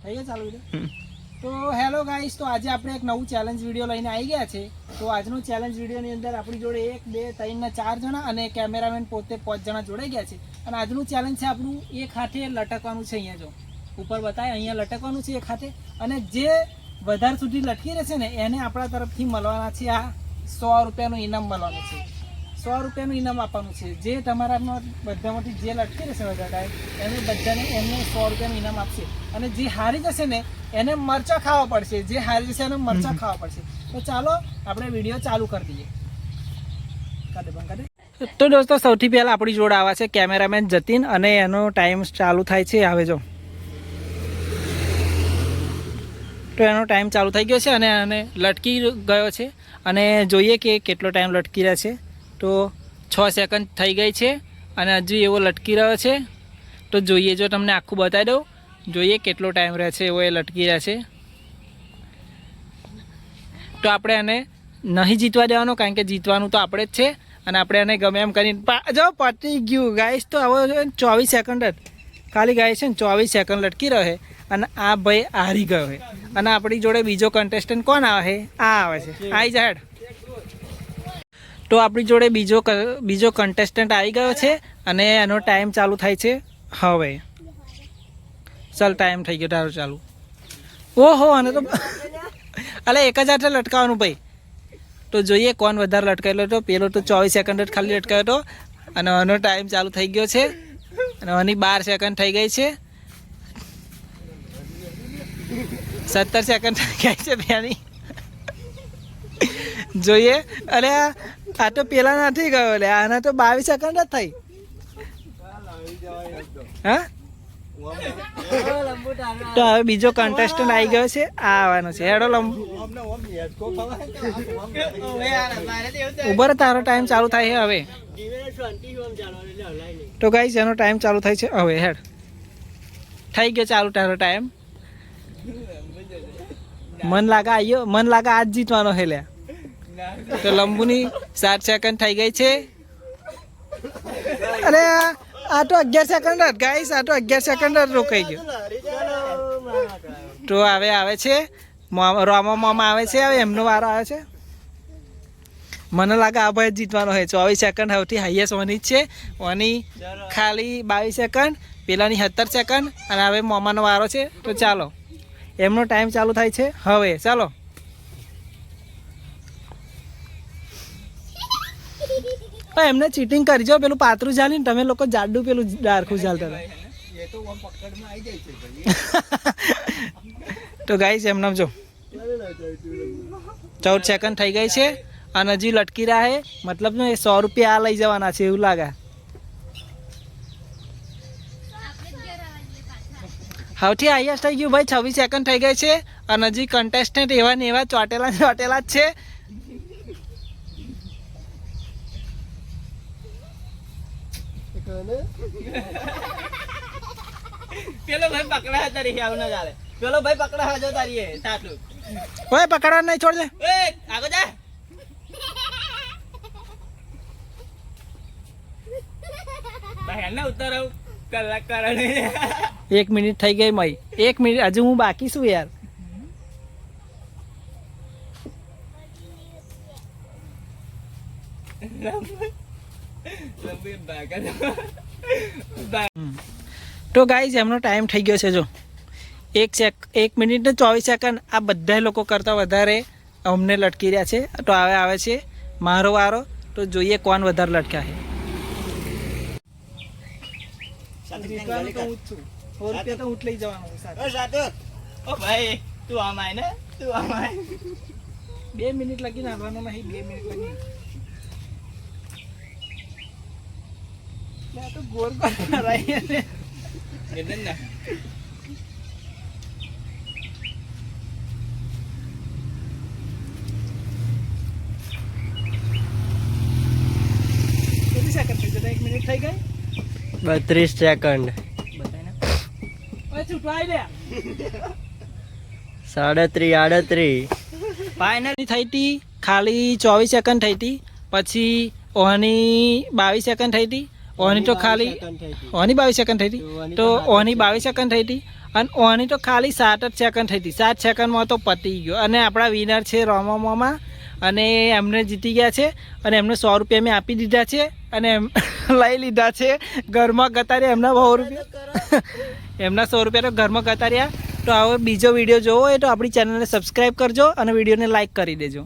થઈ ગયા ચાલુ વિડીયો? તો હેલો ગાઈસ, તો આજે આપણે એક નવું ચેલેન્જ વિડીયો લઈને આવી ગયા છે. તો આજનું ચેલેન્જ વિડીયોની અંદર આપણી જોડે 1 2 3 ને 4 જણા અને કેમેરામેન પોતે 5 જણા જોડાઈ ગયા છે. અને આજનું ચેલેન્જ છે આપણું એક હાથે લટકવાનું છે. અહીંયા જો ઉપર બતાય, અહીંયા લટકવાનું છે એક હાથે. અને જે વધારે સુધી લટકી રહેશે ને એને આપણા તરફથી મળવાના છે આ 100 રૂપિયાનું ઇનામ મળવાનું છે. 100 રૂપિયાનું ઇનામ આપવાનું છે. જે તમારામાં બધામાંથી જે લટકી રહેશે વધારે ટાઈમ એને બધાને એમને 100 રૂપિયાનું ઇનામ આપશે. અને જે હારી જશે ને એને મરચાં ખાવા પડશે. જે હારી જશે એને મરચાં ખાવા પડશે. તો ચાલો આપણે વિડીયો ચાલુ કરી દઈએ. તો દોસ્તો સૌથી પહેલાં આપણી જોડે આવા છે કેમેરામેન જતીન અને એનો ટાઈમ ચાલુ થાય છે. આવે જો તો એનો ટાઈમ ચાલુ થઈ ગયો છે અને એને લટકી ગયો છે. અને જોઈએ કે કેટલો ટાઈમ લટકી રહ્યા છે. તો 6 સેકન્ડ થઈ ગઈ છે અને હજુ એવો લટકી રહ્યો છે. તો જોઈએ, જો તમને આખું બતાવી દઉં, જોઈએ કેટલો ટાઈમ રહે છે એવો એ લટકી રહ્યા છે. તો આપણે એને નહીં જીતવા દેવાનો, કારણ કે જીતવાનું તો આપણે જ છે. અને આપણે એને ગમે એમ કરીને જો પતી ગયું ગાઈસ. તો હવે 24 સેકન્ડ જ ખાલી ગાઈસ છે ને 24 સેકન્ડ લટકી રહ્યો છે. અને આ ભાઈ હારી ગયો છે. અને આપણી જોડે બીજો કન્ટેસ્ટન્ટ કોણ આવે છે? આ આવે છે. આવી જા હેડ. તો આપણી જોડે બીજો કન્ટેસ્ટન્ટ આવી ગયો છે અને એનો ટાઈમ ચાલુ થાય છે હવે. ચાલ, ટાઈમ થઈ ગયો તારો ચાલુ. ઓહો, અને તો અલે એક જ હાથે લટકાવવાનું ભાઈ. તો જોઈએ કોણ વધારે લટકાયેલો હતો. પેલો તો 24 સેકન્ડ જ ખાલી લટકાયો હતો અને આનો ટાઈમ ચાલુ થઈ ગયો છે. અને આની 12 સેકન્ડ થઈ ગઈ છે. 17 સેકન્ડ થઈ ગઈ છે બેની. જોઈએ. અરે આ તો પેલા નથી ગયો. લે આના તો 22 સેકન્ડ જ થઈ. હા, તો હવે બીજો કન્ટેસ્ટન્ટ આવી ગયો છે. આ આવવાનો છે. હેડો ઉભર, તારો ટાઈમ ચાલુ થાય છે હવે. તો ગાઈસ એનો ટાઈમ ચાલુ થાય છે હવે. હેડ થઈ ગયો ચાલુ તારો ટાઈમ. મન લાગે આજ જીતવાનો છે લ્યા. તો લંબુની 7 સેકન્ડ થઈ ગઈ છે. અરે આ તો 11 સેકન્ડ જ ગાઈસ. આ તો 11 સેકન્ડ જ રોકાઈ ગયો. તો હવે આવે છે રોમા મામા આવે છે. હવે એમનો વારો આવે છે. મને લાગે આ ભાઈ જીતવાનો છે. 24 સેકન્ડ સૌથી હાઈએસ્ટ ઓની જ છે. ઓની ખાલી 22 સેકન્ડ, પેલાની 17 સેકન્ડ. અને હવે મામાનો વારો છે. તો ચાલો, એમનો ટાઈમ ચાલુ થાય છે હવે. ચાલો. એમને ચીટિંગ કરી જો. પેલું પાતરું ચાલી ને તમે લોકો જાડું પેલું ડાર્કું ચાલતા હતા. તો ગાઈસ એમને જો 14 સેકન્ડ થઈ ગઈ છે અને હજી લટકી રહ્યા છે. મતલબ ને 100 રૂપિયા લઈ જવાના છે એવું લાગે. સૌથી હાઈએસ્ટ થઈ ગયું ભાઈ. 26 સેકન્ડ થઈ ગઈ છે અને હજી કન્ટેસ્ટન્ટ એવા ને એવા ચોટેલા જ છે. પેલો ભાઈ પકડા તારી આવું ના ચાલે. પેલો ભાઈ પકડા હાજો તારી તાટલું. ઓય પકડવા નહીં, છોડ દે. એ આગો જા. ભાઈ ના ઉતર આવ કલાક કરણે. 1 મિનિટ થઈ ગઈ મય. 1 મિનિટ હજુ હું બાકી છું યાર. તો ગાઈઝ એમનો ટાઈમ થઈ ગયો છે. જો 1 મિનિટ ને 24 સેકન્ડ. આ બધા લોકો કરતાં વધારે અમને લટકી રહ્યા છે. તો હવે આવે છે મારો વારો. તો જોઈએ કોણ વધારે લટક્યા છે. જીતવાનું તો હું જ છું. 100 રૂપિયા તો હું જ લઈ જવાનું સાથે. ઓ ભાઈ તું આમાય ને, તું આમાય. 2 મિનિટ લગીને આવવાનો નહીં. 2 મિનિટ લગીને તો ગોળ કરાય ને. ગેદન ના કેટલી સેકન્ડ થઈ જતા? 1 મિનિટ થઈ ગઈ. 32 સેકન્ડ. બતાય ને. ઓય છૂટવાઈ લે. 37 ફાઇનલી થઈ હતી ખાલી 24 સેકન્ડ થઈ હતી. પછી ઓની 22 સેકન્ડ થઈ હતી. ઓની તો ખાલી ઓની 22 સેકન્ડ થઈ હતી. તો ઓની 22 સેકન્ડ થઈ હતી અને ઓની તો ખાલી 7 જ સેકન્ડ થઈ હતી. 7 સેકન્ડમાં તો પતી ગયો. અને આપણા વિનર છે રોમામાં, અને એમને જીતી ગયા છે. અને એમને 100 રૂપિયા મેં આપી દીધા છે. અને એમ લઈ લીધા છે ઘરમાં ગતાર્યા એમના 100 રૂપિયા એમના 100 રૂપિયા તો ઘરમાં ગતાર્યા. તો હવે બીજો વિડીયો જોવો હોય તો આપણી ચેનલને સબસ્ક્રાઈબ કરજો અને વિડીયોને લાઈક કરી દેજો.